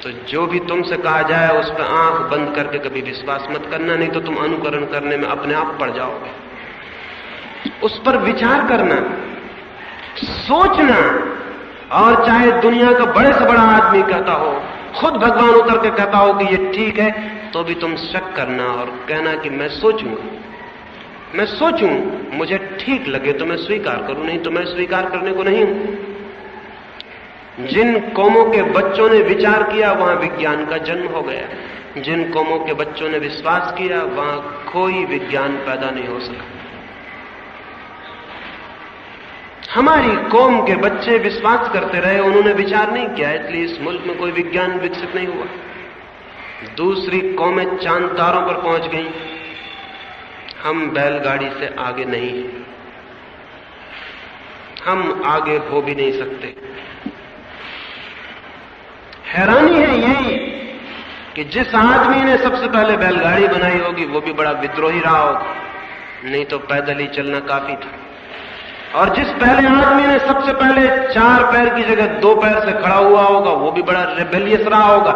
तो जो भी तुमसे कहा जाए उस पर आंख बंद करके कभी विश्वास मत करना, नहीं तो तुम अनुकरण करने में अपने आप पड़ जाओगे। उस पर विचार करना, सोचना, और चाहे दुनिया का बड़े से बड़ा आदमी कहता हो, खुद भगवान उतर के कहता हो कि ये ठीक है, तो भी तुम शक करना और कहना कि मैं सोचूंगा, मैं सोचूं, मुझे ठीक लगे तो मैं स्वीकार करूं, नहीं तो मैं स्वीकार करने को नहीं हूं। जिन कौमों के बच्चों ने विचार किया वहां विज्ञान का जन्म हो गया। जिन कौमों के बच्चों ने विश्वास किया वहां कोई विज्ञान पैदा नहीं हो सका। हमारी कौम के बच्चे विश्वास करते रहे, उन्होंने विचार नहीं किया, इसलिए इस मुल्क में कोई विज्ञान विकसित नहीं हुआ। दूसरी कौमें चांद तारों पर पहुंच गई, हम बैलगाड़ी से आगे नहीं हैं, हम आगे हो भी नहीं सकते। हैरानी है यही कि जिस आदमी ने सबसे पहले बैलगाड़ी बनाई होगी वो भी बड़ा विद्रोही रहा होगा, नहीं तो पैदल ही चलना काफी था। और जिस पहले आदमी ने सबसे पहले 4 पैर की जगह 2 पैर से खड़ा हुआ होगा वो भी बड़ा रेबेलियस रहा होगा,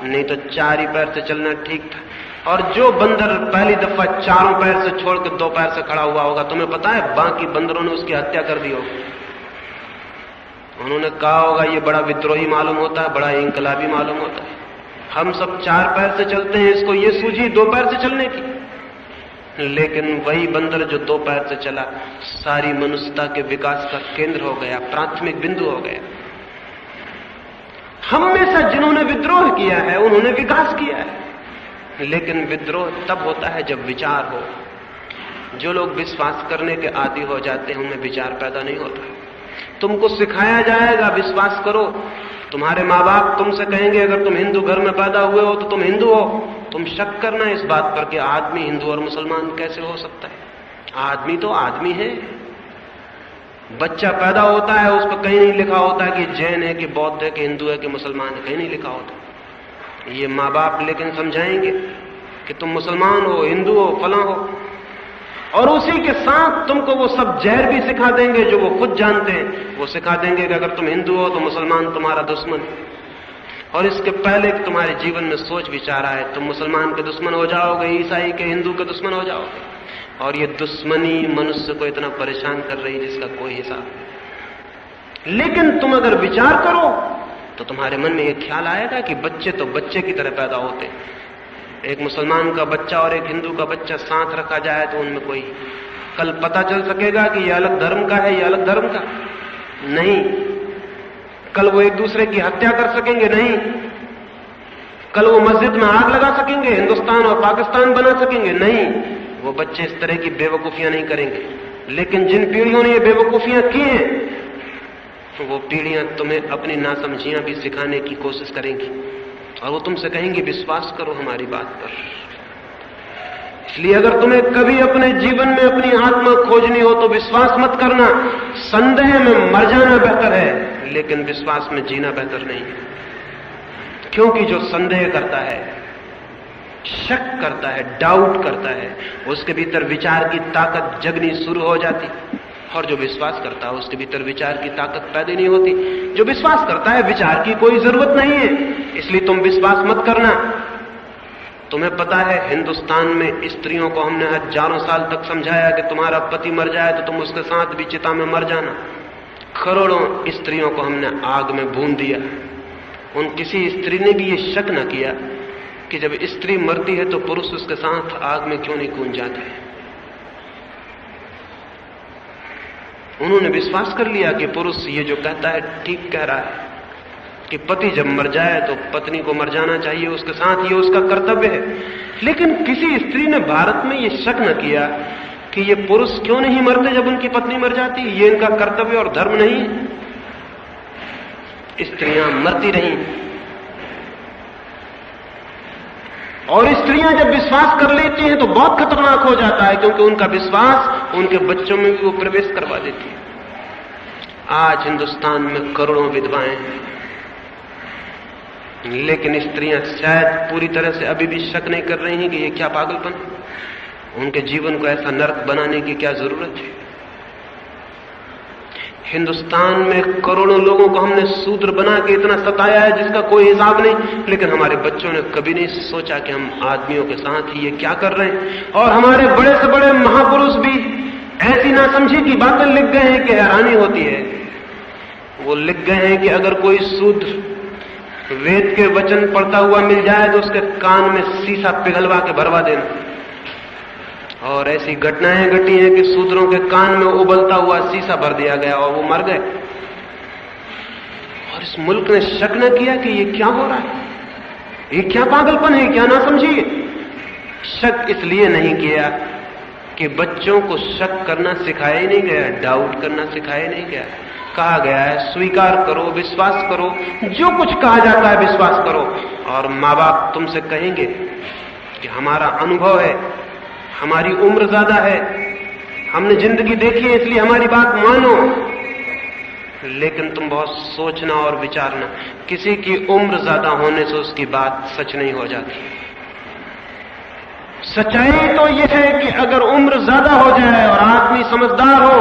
नहीं तो 4 ही पैर से चलना ठीक था। और जो बंदर पहली दफा 4 पैर से छोड़कर 2 पैर से खड़ा हुआ होगा, तुम्हें पता है बाकी बंदरों ने उसकी हत्या कर दी होगी। उन्होंने कहा होगा ये बड़ा विद्रोही मालूम होता है, बड़ा इंकलाबी मालूम होता है, हम सब 4 पैर से चलते हैं, इसको ये सूझी 2 पैर से चलने की। लेकिन वही बंदर जो 2 पैर से चला सारी मनुष्यता के विकास का केंद्र हो गया, प्राथमिक बिंदु हो गया। हमेशा जिन्होंने विद्रोह किया है उन्होंने विकास किया है, लेकिन विद्रोह तब होता है जब विचार हो। जो लोग विश्वास करने के आदी हो जाते हैं उनमें विचार पैदा नहीं होता। तुमको सिखाया जाएगा विश्वास करो, तुम्हारे माँ बाप तुमसे कहेंगे अगर तुम हिंदू घर में पैदा हुए हो तो तुम हिंदू हो। तुम शक करना इस बात पर कि आदमी हिंदू और मुसलमान कैसे हो सकता है। आदमी तो आदमी है। बच्चा पैदा होता है उस पर कहीं नहीं लिखा होता है कि जैन है कि बौद्ध है कि हिंदू है कि मुसलमान है, कहीं नहीं लिखा होता। ये माँ बाप लेकिन समझाएंगे कि तुम मुसलमान हो, हिंदू हो, फला हो, और उसी के साथ तुमको वो सब जहर भी सिखा देंगे जो वो खुद जानते हैं। वो सिखा देंगे कि अगर तुम हिंदू हो तो मुसलमान तुम्हारा दुश्मन है, और इसके पहले कि तुम्हारे जीवन में सोच विचार आए तुम मुसलमान के दुश्मन हो जाओगे, ईसाई के, हिंदू के दुश्मन हो जाओगे। और ये दुश्मनी मनुष्य को इतना परेशान कर रही है जिसका कोई हिसाब नहीं। लेकिन तुम अगर विचार करो तो तुम्हारे मन में यह ख्याल आएगा कि बच्चे तो बच्चे की तरह पैदा होते। एक मुसलमान का बच्चा और एक हिंदू का बच्चा साथ रखा जाए तो उनमें कोई कल पता चल सकेगा कि यह अलग धर्म का है, यह अलग धर्म का नहीं। कल वो एक दूसरे की हत्या कर सकेंगे नहीं। कल वो मस्जिद में आग लगा सकेंगे, हिंदुस्तान और पाकिस्तान बना सकेंगे नहीं। वो बच्चे इस तरह की बेवकूफियां नहीं करेंगे। लेकिन जिन पीढ़ियों ने ये बेवकूफियां की हैं तो वो पीढ़ियां तुम्हें अपनी नासमझियां भी सिखाने की कोशिश करेंगी, और वो तुमसे कहेंगे विश्वास करो हमारी बात पर। इसलिए अगर तुम्हें कभी अपने जीवन में अपनी आत्मा खोजनी हो तो विश्वास मत करना। संदेह में मर जाना बेहतर है, लेकिन विश्वास में जीना बेहतर नहीं है। क्योंकि जो संदेह करता है, शक करता है, डाउट करता है, उसके भीतर विचार की ताकत जगनी शुरू हो जाती। और जो विश्वास करता है उसके भीतर विचार की ताकत पैदा नहीं होती। जो विश्वास करता है विचार की कोई जरूरत नहीं है, इसलिए तुम विश्वास मत करना। तुम्हें पता है हिंदुस्तान में स्त्रियों को हमने हजारों साल तक समझाया कि तुम्हारा पति मर जाए तो तुम उसके साथ भी चिता में मर जाना। करोड़ों स्त्रियों को हमने आग में भून दिया। उन किसी स्त्री ने भी ये शक न किया कि जब स्त्री मरती है तो पुरुष उसके साथ आग में क्यों नहीं कूद जाते हैं। उन्होंने विश्वास कर लिया कि पुरुष ये जो कहता है ठीक कह रहा है कि पति जब मर जाए तो पत्नी को मर जाना चाहिए, उसके साथ ये उसका कर्तव्य है। लेकिन किसी स्त्री ने भारत में ये शक न किया कि ये पुरुष क्यों नहीं मरते जब उनकी पत्नी मर जाती, ये इनका कर्तव्य और धर्म नहीं है। स्त्रियां मरती रहीं, और स्त्रियां जब विश्वास कर लेती हैं तो बहुत खतरनाक हो जाता है, क्योंकि उनका विश्वास उनके बच्चों में भी वो प्रवेश करवा देती है। आज हिंदुस्तान में करोड़ों विधवाएं हैं, लेकिन स्त्रियां शायद पूरी तरह से अभी भी शक नहीं कर रही हैं कि ये क्या पागलपन है। उनके जीवन को ऐसा नरक बनाने की क्या जरूरत है। हिंदुस्तान में करोड़ों लोगों को हमने शूद्र बना के इतना सताया है जिसका कोई हिसाब नहीं, लेकिन हमारे बच्चों ने कभी नहीं सोचा कि हम आदमियों के साथ ये क्या कर रहे हैं। और हमारे बड़े से बड़े महापुरुष भी ऐसी नासमझी की बातें लिख गए हैं कि हैरानी होती है। वो लिख गए हैं कि अगर कोई शूद्र वेद के वचन पढ़ता हुआ मिल जाए तो उसके कान में शीशा पिघलवा के भरवा देना। और ऐसी घटनाएं घटी हैं कि शूद्रों के कान में उबलता हुआ शीशा भर दिया गया और वो मर गए। और इस मुल्क ने शक न किया कि ये क्या हो रहा है, ये क्या पागलपन है, क्या ना समझिए। शक इसलिए नहीं किया कि बच्चों को शक करना सिखाया ही नहीं गया, डाउट करना सिखाया नहीं गया। कहा गया है स्वीकार करो, विश्वास करो, जो कुछ कहा जाता है विश्वास करो। और माँ बाप तुमसे कहेंगे कि हमारा अनुभव है, हमारी उम्र ज्यादा है, हमने जिंदगी देखी है, इसलिए हमारी बात मानो। लेकिन तुम बहुत सोचना और विचारना, किसी की उम्र ज्यादा होने से उसकी बात सच नहीं हो जाती। सच्चाई तो यह है कि अगर उम्र ज्यादा हो जाए और आदमी समझदार हो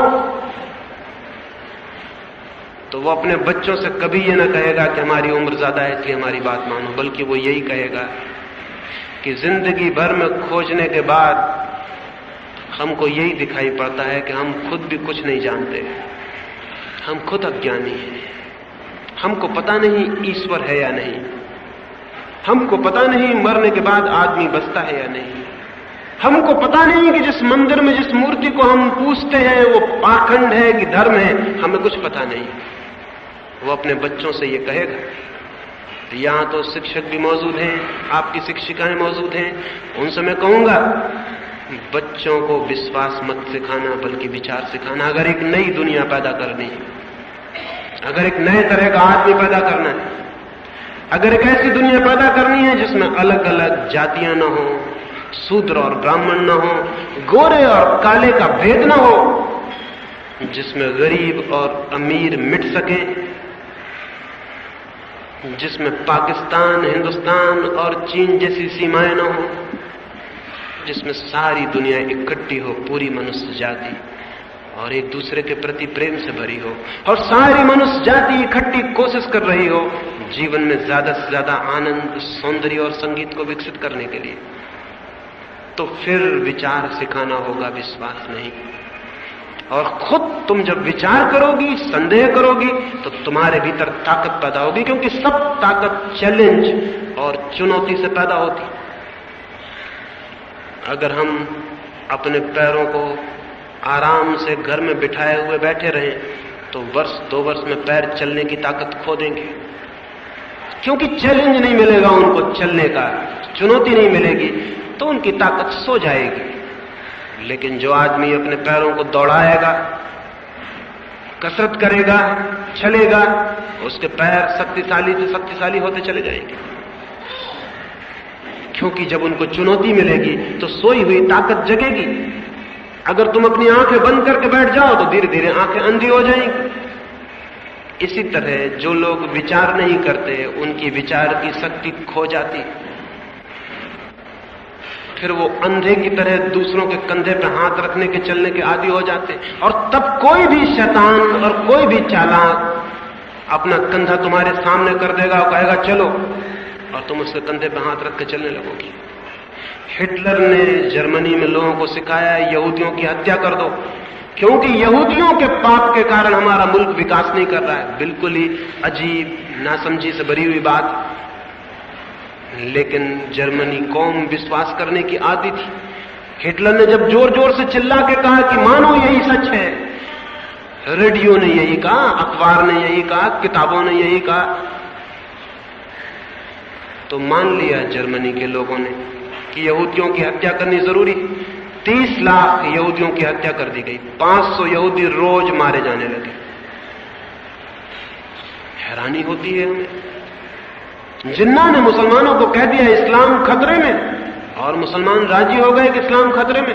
तो वो अपने बच्चों से कभी ये ना कहेगा कि हमारी उम्र ज्यादा है इसलिए हमारी बात मानो, बल्कि वो यही कहेगा कि जिंदगी भर में खोजने के बाद हमको यही दिखाई पड़ता है कि हम खुद भी कुछ नहीं जानते, हम खुद अज्ञानी हैं, हमको पता नहीं ईश्वर है या नहीं, हमको पता नहीं मरने के बाद आदमी बचता है या नहीं, हमको पता नहीं कि जिस मंदिर में जिस मूर्ति को हम पूजते हैं वो पाखंड है कि धर्म है, हमें कुछ पता नहीं। वो अपने बच्चों से ये कहेगा। तो यहां तो शिक्षक भी मौजूद हैं, आपकी शिक्षिकाएं मौजूद हैं, उनसे मैं कहूंगा बच्चों को विश्वास मत सिखाना बल्कि विचार सिखाना। अगर एक नई दुनिया पैदा करनी है, अगर एक नए तरह का आदमी पैदा करना है, अगर एक ऐसी दुनिया पैदा करनी है जिसमें अलग अलग जातियां न हो, शूद्र और ब्राह्मण न हो, गोरे और काले का भेद न हो, जिसमें गरीब और अमीर मिट सके, जिसमें पाकिस्तान, हिंदुस्तान और चीन जैसी सीमाएं न हो, जिसमें सारी दुनिया इकट्ठी हो, पूरी मनुष्य जाति, और एक दूसरे के प्रति प्रेम से भरी हो, और सारी मनुष्य जाति इकट्ठी कोशिश कर रही हो जीवन में ज्यादा से ज्यादा आनंद, सौंदर्य और संगीत को विकसित करने के लिए, तो फिर विचार सिखाना होगा, विश्वास नहीं। और खुद तुम जब विचार करोगी, संदेह करोगी, तो तुम्हारे भीतर ताकत पैदा होगी, क्योंकि सब ताकत चैलेंज और चुनौती से पैदा होती। अगर हम अपने पैरों को आराम से घर में बिठाए हुए बैठे रहें तो वर्ष 2 वर्ष में पैर चलने की ताकत खो देंगे, क्योंकि चैलेंज नहीं मिलेगा उनको चलने का, चुनौती नहीं मिलेगी, तो उनकी ताकत सो जाएगी। लेकिन जो आदमी अपने पैरों को दौड़ाएगा, कसरत करेगा, चलेगा, उसके पैर शक्तिशाली से शक्तिशाली होते चले जाएंगे, क्योंकि जब उनको चुनौती मिलेगी तो सोई हुई ताकत जगेगी। अगर तुम अपनी आंखें बंद करके बैठ जाओ तो धीरे धीरे आंखें अंधी हो जाएंगी। इसी तरह जो लोग विचार नहीं करते उनकी विचार की शक्ति खो जाती, फिर वो अंधे की तरह दूसरों के कंधे पे हाथ रखने के चलने के आदी हो जाते, और तब कोई भी शैतान और कोई भी चालाक अपना कंधा तुम्हारे सामने कर देगा और कहेगा चलो, और तुम उसके कंधे पे हाथ रख के चलने लगोगी। हिटलर ने जर्मनी में लोगों को सिखाया यहूदियों की हत्या कर दो, क्योंकि यहूदियों के पाप के कारण हमारा मुल्क विकास नहीं कर रहा है। बिल्कुल ही अजीब, नासमझी से भरी हुई बात, लेकिन जर्मनी कौम विश्वास करने की आदी थी। हिटलर ने जब जोर जोर से चिल्ला के कहा कि मानो यही सच है, रेडियो ने यही कहा, अखबार ने यही कहा, किताबों ने यही कहा, तो मान लिया जर्मनी के लोगों ने कि यहूदियों की हत्या करनी जरूरी। 30 लाख यहूदियों की हत्या कर दी गई, 500 यहूदी रोज मारे जाने लगे। हैरानी होती है हमें। जिन्ना ने मुसलमानों को कह दिया इस्लाम खतरे में, और मुसलमान राजी हो गए कि इस्लाम खतरे में,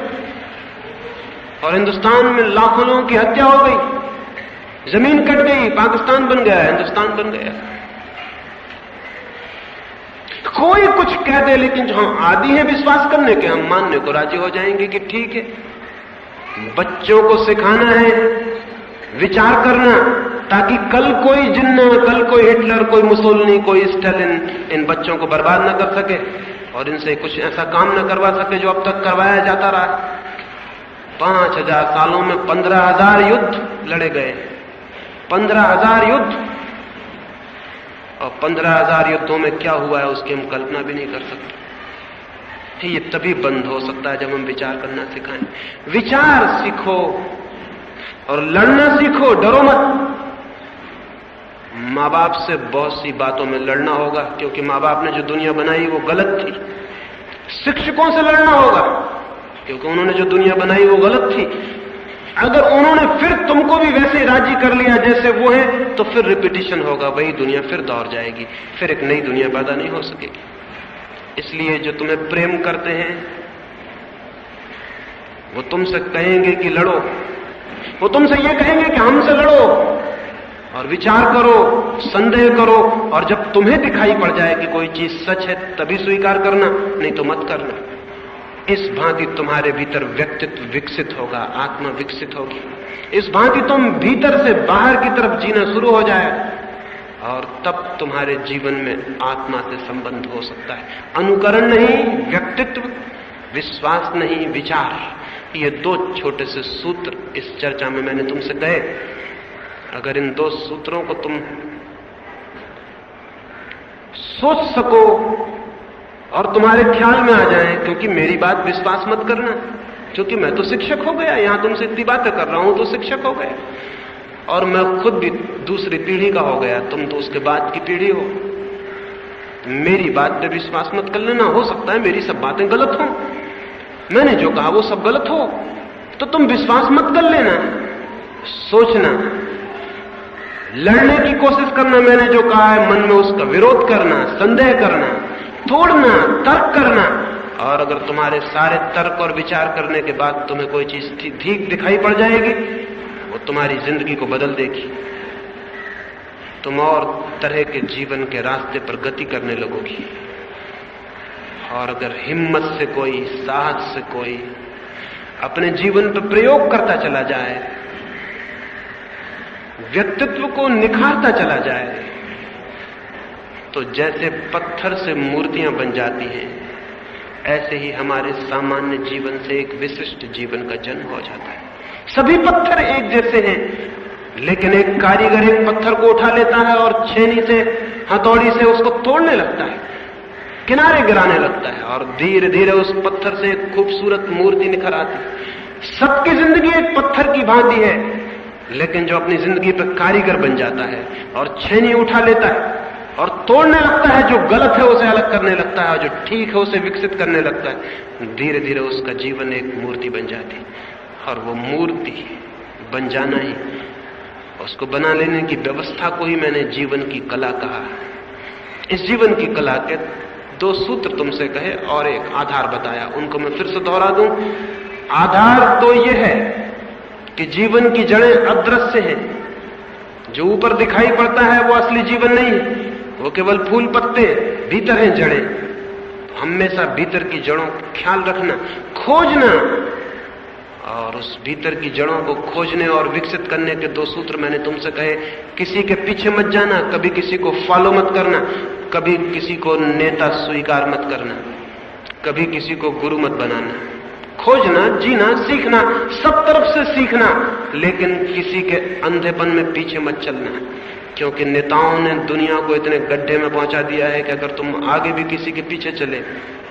और हिंदुस्तान में लाखों लोगों की हत्या हो गई, जमीन कट गई, पाकिस्तान बन गया, हिंदुस्तान बन गया। कोई कुछ कह दे, लेकिन जो हम आदी हैं विश्वास करने के, हम मानने को राजी हो जाएंगे कि ठीक है। बच्चों को सिखाना है विचार करना, ताकि कल कोई जिन्ना, कल कोई हिटलर, कोई मुसोलिनी, कोई स्टालिन इन बच्चों को बर्बाद न कर सके और इनसे कुछ ऐसा काम न करवा सके जो अब तक करवाया जाता रहा। 5000 सालों में 15,000 युद्ध लड़े गए, 15,000 युद्ध, और 15,000 युद्धों में क्या हुआ है उसकी हम कल्पना भी नहीं कर सकते। ये तभी बंद हो सकता है जब हम विचार करना सिखाएं। विचार सीखो और लड़ना सीखो, डरो मत। माँ बाप से बहुत सी बातों में लड़ना होगा, क्योंकि माँ बाप ने जो दुनिया बनाई वो गलत थी। शिक्षकों से लड़ना होगा, क्योंकि उन्होंने जो दुनिया बनाई वो गलत थी। अगर उन्होंने फिर तुमको भी वैसे राजी कर लिया जैसे वो है, तो फिर रिपीटिशन होगा, वही दुनिया फिर दौड़ जाएगी, फिर एक नई दुनिया पैदा नहीं हो सकेगी। इसलिए जो तुम्हें प्रेम करते हैं वो तुमसे कहेंगे कि लड़ो, वो तुमसे ये कहेंगे कि हमसे लड़ो और विचार करो, संदेह करो, और जब तुम्हें दिखाई पड़ जाए कि कोई चीज सच है तभी स्वीकार करना, नहीं तो मत करना। इस भांति तुम्हारे भीतर व्यक्तित्व विकसित होगा, आत्मा विकसित होगी। इस भांति तुम भीतर से बाहर की तरफ जीना शुरू हो जाए और तब तुम्हारे जीवन में आत्मा से संबंध हो सकता है। अनुकरण नहीं व्यक्तित्व, विश्वास नहीं विचार। ये 2 छोटे से सूत्र इस चर्चा में मैंने तुमसे कहे। अगर इन 2 सूत्रों को तुम सोच सको और तुम्हारे ख्याल में आ जाए, क्योंकि मेरी बात विश्वास मत करना, क्योंकि मैं तो शिक्षक हो गया, यहां तुमसे इतनी बातें कर रहा हूं तो शिक्षक हो गया, और मैं खुद भी दूसरी पीढ़ी का हो गया, तुम तो उसके बाद की पीढ़ी हो। मेरी बात पे विश्वास मत कर लेना, हो सकता है मेरी सब बातें गलत हो, मैंने जो कहा वो सब गलत हो, तो तुम विश्वास मत कर लेना। सोचना, लड़ने की कोशिश करना, मैंने जो कहा है मन में उसका विरोध करना, संदेह करना, तोड़ना, तर्क करना। और अगर तुम्हारे सारे तर्क और विचार करने के बाद तुम्हें कोई चीज ठीक दिखाई पड़ जाएगी, वो तुम्हारी जिंदगी को बदल देगी। तुम और तरह के जीवन के रास्ते पर गति करने लगोगी। और अगर हिम्मत से कोई, साहस से कोई अपने जीवन पर प्रयोग करता चला जाए, व्यक्तित्व को निखारता चला जाए, तो जैसे पत्थर से मूर्तियां बन जाती हैं, ऐसे ही हमारे सामान्य जीवन से एक विशिष्ट जीवन का जन्म हो जाता है। सभी पत्थर एक जैसे हैं, लेकिन एक कारीगर एक पत्थर को उठा लेता है और छेनी से, हथौड़ी से उसको तोड़ने लगता है, किनारे गिराने लगता है, और धीरे धीरे उस पत्थर से एक खूबसूरत मूर्ति निखर आती है। सबकी जिंदगी एक पत्थर की भांति है, लेकिन जो अपनी जिंदगी पर कारीगर बन जाता है और छेनी उठा लेता है और तोड़ने लगता है, जो गलत है उसे अलग करने लगता है और जो ठीक है उसे विकसित करने लगता है, धीरे धीरे उसका जीवन एक मूर्ति बन जाती। और वो मूर्ति बन जाना ही, उसको बना लेने की व्यवस्था को ही मैंने जीवन की कला कहा। इस जीवन की कला के 2 सूत्र तुमसे कहे और एक आधार बताया, उनको मैं फिर से दोहरा दूं। आधार तो ये है कि जीवन की जड़ें अदृश्य हैं, जो ऊपर दिखाई पड़ता है वो असली जीवन नहीं है, वो केवल फूल पत्ते, भीतर हैं जड़ें। हमेशा भीतर की जड़ों का ख्याल रखना, खोजना, और उस भीतर की जड़ों को खोजने और विकसित करने के 2 सूत्र मैंने तुमसे कहे। किसी के पीछे मत जाना, कभी किसी को फॉलो मत करना, कभी किसी को नेता स्वीकार मत करना, कभी किसी को गुरु मत बनाना। खोजना, जीना, सीखना, सब तरफ से सीखना, लेकिन किसी के अंधेपन में पीछे मत चलना, क्योंकि नेताओं ने दुनिया को इतने गड्ढे में पहुंचा दिया है कि अगर तुम आगे भी किसी के पीछे चले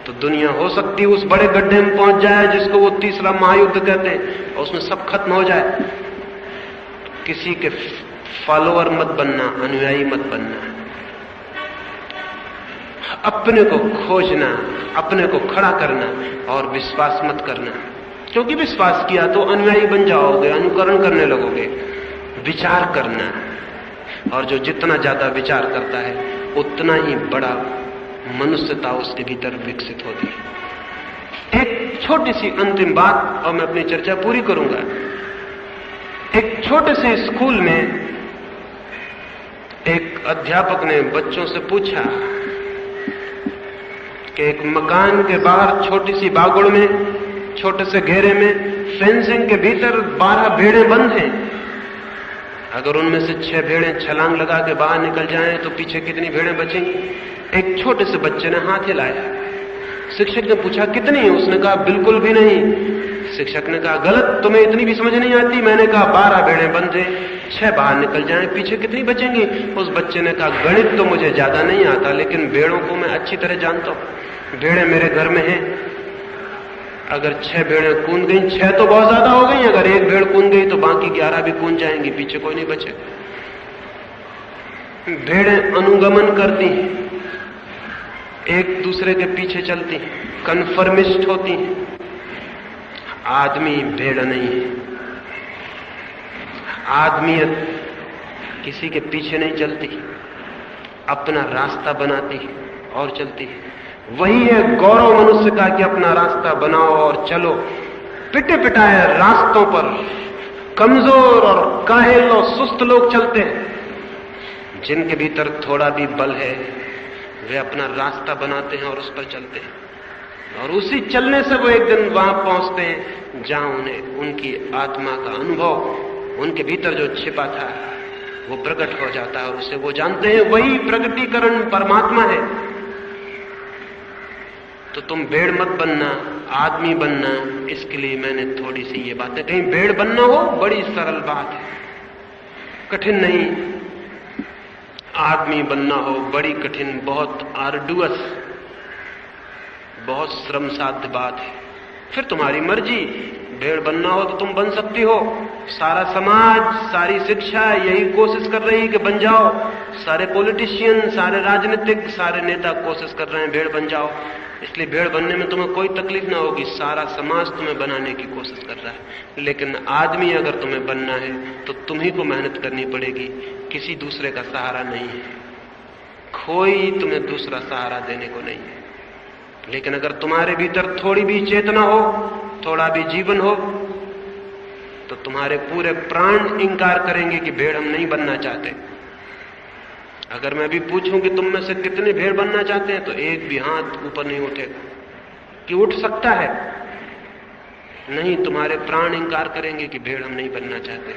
तो दुनिया हो सकती है उस बड़े गड्ढे में पहुंच जाए जिसको वो तीसरा महायुद्ध कहते हैं, और उसमें सब खत्म हो जाए। किसी के फॉलोअर मत बनना, अनुयायी मत बनना, अपने को खोजना, अपने को खड़ा करना और विश्वास मत करना, क्योंकि विश्वास किया तो अनुयायी बन जाओगे, अनुकरण करने लगोगे। विचार करना, और जो जितना ज्यादा विचार करता है उतना ही बड़ा मनुष्यता उसके भीतर विकसित होती है। एक छोटी सी अंतिम बात और मैं अपनी चर्चा पूरी करूंगा। एक छोटे से स्कूल में एक अध्यापक ने बच्चों से पूछा कि एक मकान के बाहर छोटी सी बागुड़ में, छोटे से घेरे में, फेंसिंग के भीतर 12 भेड़ें बंद हैं, अगर उनमें से 6 भेड़ें छलांग लगा के बाहर निकल जाएं तो पीछे कितनी भेड़ें बचेंगी? एक छोटे से बच्चे ने हाथ हिलाया। शिक्षक ने पूछा कितनी? उसने कहा बिल्कुल भी नहीं। शिक्षक ने कहा गलत, तुम्हें इतनी भी समझ नहीं आती। मैंने कहा 12 भेड़ें बंधे, 6 बाहर निकल जाएं, पीछे कितनी बचेंगी? उस बच्चे ने कहा गणित तो मुझे ज्यादा नहीं आता, लेकिन भेड़ों को मैं अच्छी तरह जानता हूं। भेड़ें मेरे घर में हैं। अगर 6 भेड़ें कूद गई, 6 तो बहुत ज्यादा हो गई, अगर एक भेड़ कूद गई तो बाकी 11 भी कूद जाएंगी, पीछे कोई नहीं बचेगा। भेड़ें अनुगमन करती हैं, एक दूसरे के पीछे चलती हैं, कन्फर्मिस्ट होती हैं। आदमी भेड़ नहीं है। आदमियत किसी के पीछे नहीं चलती, अपना रास्ता बनाती है और चलती है। वही है गौरव मनुष्य का कि अपना रास्ता बनाओ और चलो। पिटे पिटाए रास्तों पर कमजोर और काहिल और सुस्त लोग चलते हैं। जिनके भीतर थोड़ा भी बल है वे अपना रास्ता बनाते हैं और उस पर चलते हैं, और उसी चलने से वो एक दिन वहां पहुंचते हैं जहां उन्हें उनकी आत्मा का अनुभव, उनके भीतर जो छिपा था वो प्रकट हो जाता है और उसे वो जानते हैं वही प्रकटीकरण परमात्मा है। तो तुम भेड़ मत बनना, आदमी बनना। इसके लिए मैंने थोड़ी सी ये बातें कहीं। भेड़ बनना हो बड़ी सरल बात है, कठिन नहीं। आदमी बनना हो बड़ी कठिन, बहुत आर्डुअस, बहुत श्रम साध्य बात है। फिर तुम्हारी मर्जी। भेड़ बनना हो तो तुम बन सकती हो। सारा समाज, सारी शिक्षा यही कोशिश कर रही है कि बन जाओ। सारे पॉलिटिशियन, सारे राजनीतिक, सारे नेता कोशिश कर रहे हैं भेड़ बन जाओ। इसलिए भेड़ बनने में तुम्हें कोई तकलीफ ना होगी। सारा समाज तुम्हें बनाने की कोशिश कर रहा है। लेकिन आदमी अगर तुम्हें बनना है तो तुम्ही को मेहनत करनी पड़ेगी, किसी दूसरे का सहारा नहीं है। कोई तुम्हें दूसरा सहारा देने को नहीं है। लेकिन अगर तुम्हारे भीतर थोड़ी भी चेतना हो, थोड़ा भी जीवन हो, तो तुम्हारे पूरे प्राण इंकार करेंगे कि भेड़ हम नहीं बनना चाहते। अगर मैं भी पूछूं कि तुम में से कितने भेड़ बनना चाहते हैं तो एक भी हाथ ऊपर नहीं उठेगा। कि उठ सकता है? नहीं, तुम्हारे प्राण इंकार करेंगे कि भेड़ हम नहीं बनना चाहते।